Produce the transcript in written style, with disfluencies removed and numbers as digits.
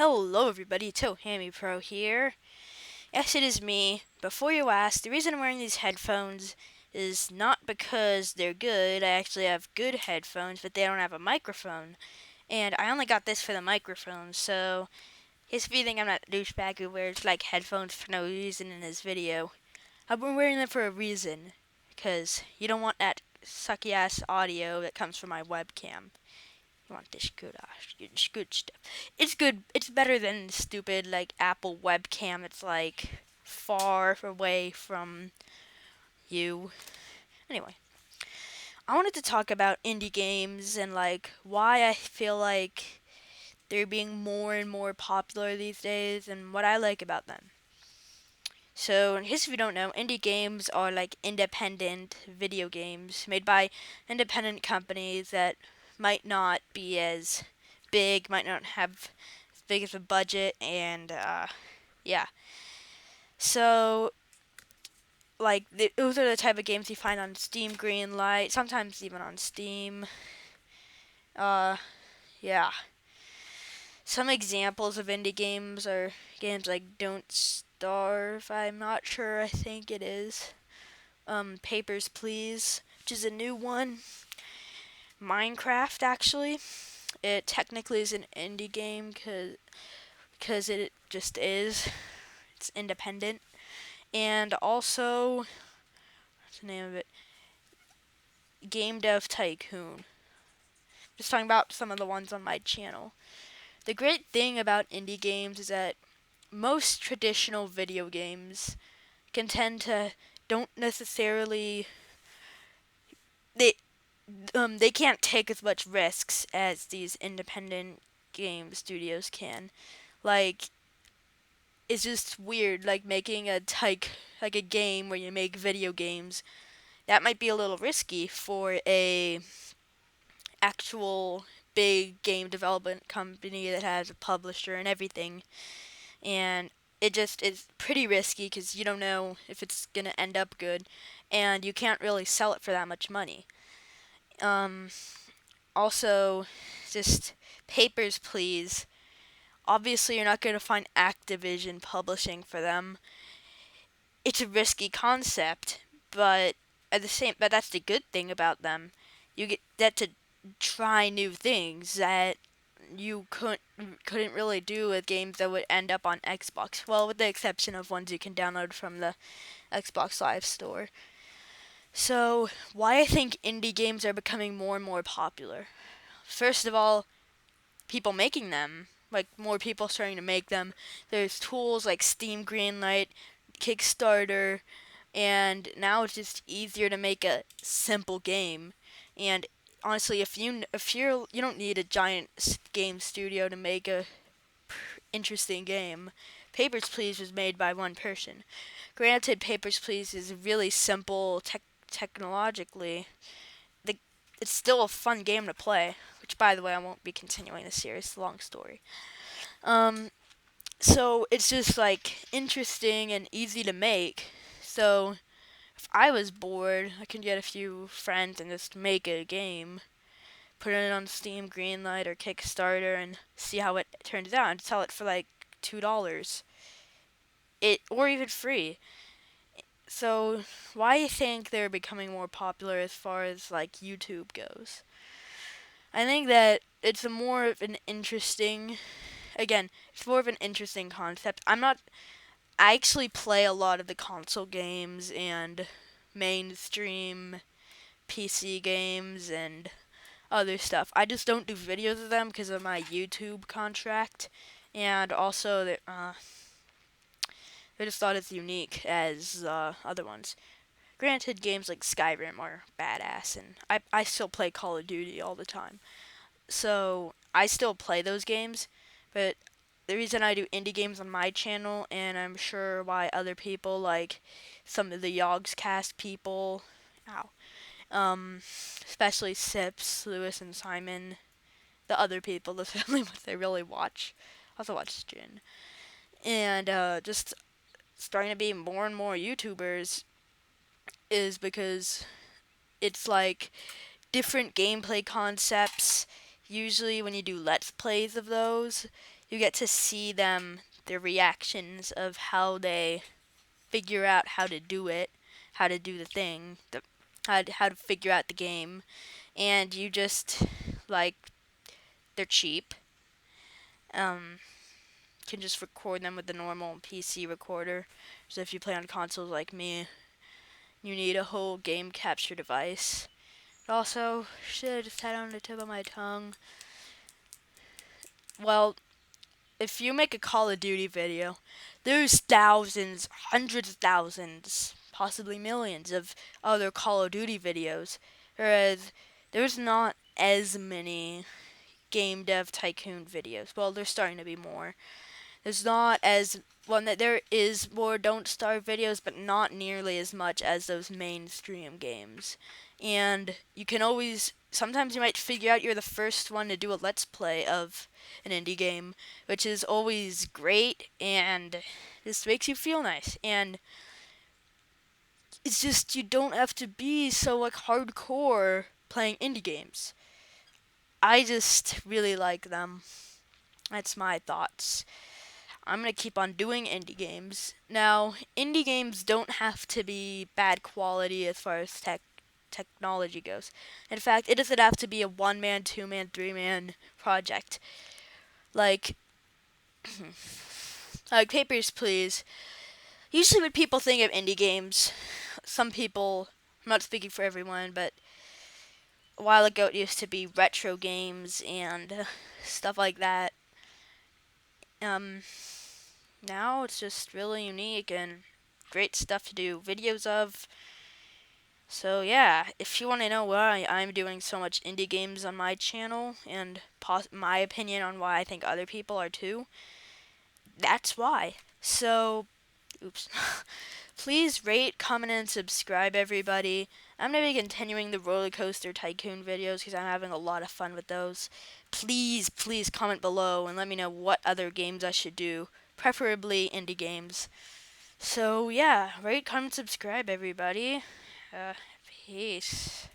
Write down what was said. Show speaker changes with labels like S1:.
S1: Hello everybody, Tohami Pro here. Yes, it is me. Before you ask, the reason I'm wearing these headphones is not because they're good. I actually have good headphones, but they don't have a microphone. And I only got this for the microphone, so if you think I'm not a douchebag who wears like headphones for no reason in this video, I've been wearing them for a reason. Because you don't want that sucky ass audio that comes from my webcam. You want this good stuff. It's good. It's better than stupid like Apple webcam. It's like far away from you. Anyway, I wanted to talk about indie games and like why I feel like they're being more and more popular these days and what I like about them. So, in case if you don't know, indie games are like independent video games made by independent companies that might not be as big, might not have as big as a budget, and yeah. So, those are the type of games you find on Steam Greenlight, sometimes even on Steam. Uh, yeah. Some examples of indie games are games like Don't Starve. I'm not sure. I think it is. Papers, Please, which is a new one. Minecraft, actually. It technically is an indie game because it just is. It's independent. And also, what's the name of it? Game Dev Tycoon. Just talking about some of the ones on my channel. The great thing about indie games is that most traditional video games can tend to don't necessarily they they can't take as much risks as these independent game studios can. Like, it's just weird, like making like a game where you make video games. That might be a little risky for a actual big game development company that has a publisher and everything. And it just is pretty risky because you don't know if it's gonna end up good, and you can't really sell it for that much money. Um, Also, just Papers, Please. Obviously, you're not going to find Activision publishing for them. It's a risky concept, but but that's the good thing about them. You get to try new things that you couldn't really do with games that would end up on Xbox. Well, with the exception of ones you can download from the Xbox Live Store. So, why I think indie games are becoming more and more popular. First of all, people making them, like more people starting to make them. There's tools like Steam Greenlight, Kickstarter, and now it's just easier to make a simple game. And honestly, you don't need a giant game studio to make a interesting game. Papers, Please was made by one person. Granted, Papers, Please is really simple technologically. The, it's still a fun game to play. Which, by the way, I won't be continuing the series. It's a long story. Um, so it's just like interesting and easy to make. So if I was bored, I can get a few friends and just make a game, put it on Steam Greenlight or Kickstarter, and see how it turns out, and sell it for like $2. It or even free. So why do you think they're becoming more popular as far as like YouTube goes? I think that it's a more of an interesting again, it's more of an interesting concept. I actually play a lot of the console games and mainstream PC games and other stuff. I just don't do videos of them because of my YouTube contract, and also that I just thought it's unique as other ones. Granted, games like Skyrim are badass, and I still play Call of Duty all the time. So I still play those games, but the reason I do indie games on my channel, and I'm sure why other people like some of the Yogscast people, ow, um, especially Sips, Lewis, and Simon, the other people, that's only what they really watch. I also watch Jin, and just starting to be more and more YouTubers is because it's like different gameplay concepts. usually when you do Let's Plays of those, you get to see their reactions of how they figure out how to do it, how to do the thing, how to figure out the game, and you just like they're cheap. Can just record them with the normal PC recorder. So if you play on consoles like me, you need a whole game capture device. Also, should have just had it on the tip of my tongue. Well, if you make a Call of Duty video, there's thousands, hundreds of thousands, possibly millions of other Call of Duty videos, whereas there's not as many game dev tycoon videos. Well, there's starting to be more. There's not as well. There is more Don't Starve videos, but not nearly as much as those mainstream games. And you can always sometimes you might figure out you're the first one to do a let's play of an indie game, which is always great and just makes you feel nice. And it's just you don't have to be so like hardcore playing indie games. I just really like them. That's my thoughts. I'm going to keep on doing indie games. Now, indie games don't have to be bad quality as far as technology goes. In fact, it doesn't have to be a one-man, two-man, three-man project. Like, like Papers, Please. Usually when people think of indie games, some people, I'm not speaking for everyone, but a while ago it used to be retro games and stuff like that. Now it's just really unique and great stuff to do videos of. So yeah, if you want to know why I'm doing so much indie games on my channel and my opinion on why I think other people are too, that's why. So, oops. Please rate, comment, and subscribe, everybody. I'm going to be continuing the Roller Coaster Tycoon videos because I'm having a lot of fun with those. Please, please comment below and let me know what other games I should do, preferably indie games. So, yeah, rate, comment, subscribe, everybody. Peace.